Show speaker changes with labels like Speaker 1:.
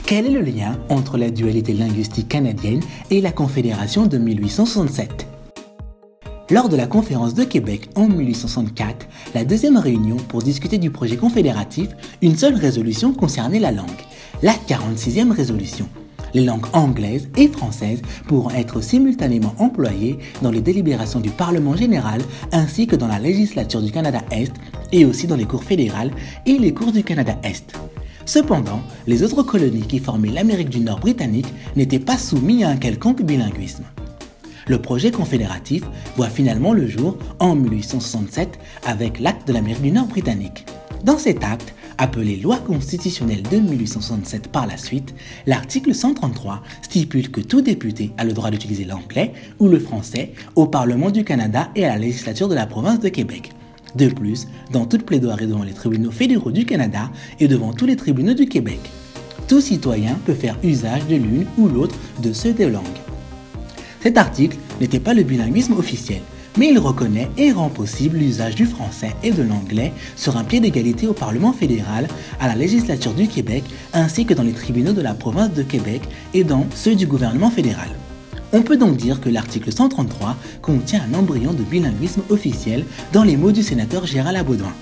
Speaker 1: Quel est le lien entre la dualité linguistique canadienne et la Confédération de 1867 ? Lors de la conférence de Québec en 1864, la deuxième réunion pour discuter du projet confédératif, une seule résolution concernait la langue, la 46e résolution. Les langues anglaises et françaises pourront être simultanément employées dans les délibérations du Parlement général ainsi que dans la législature du Canada-Est et aussi dans les cours fédérales et les cours du Canada-Est. Cependant, les autres colonies qui formaient l'Amérique du Nord britannique n'étaient pas soumis à un quelconque bilinguisme. Le projet confédératif voit finalement le jour en 1867 avec l'acte de l'Amérique du Nord britannique. Dans cet acte, appelé Loi constitutionnelle de 1867 par la suite, l'article 133 stipule que tout député a le droit d'utiliser l'anglais ou le français au Parlement du Canada et à la législature de la province de Québec. De plus, dans toute plaidoirie devant les tribunaux fédéraux du Canada et devant tous les tribunaux du Québec, tout citoyen peut faire usage de l'une ou l'autre de ces deux langues. Cet article n'était pas le bilinguisme officiel, mais il reconnaît et rend possible l'usage du français et de l'anglais sur un pied d'égalité au Parlement fédéral, à la législature du Québec, ainsi que dans les tribunaux de la province de Québec et dans ceux du gouvernement fédéral. On peut donc dire que l'article 133 contient un embryon de bilinguisme officiel dans les mots du sénateur Gérald Baudouin.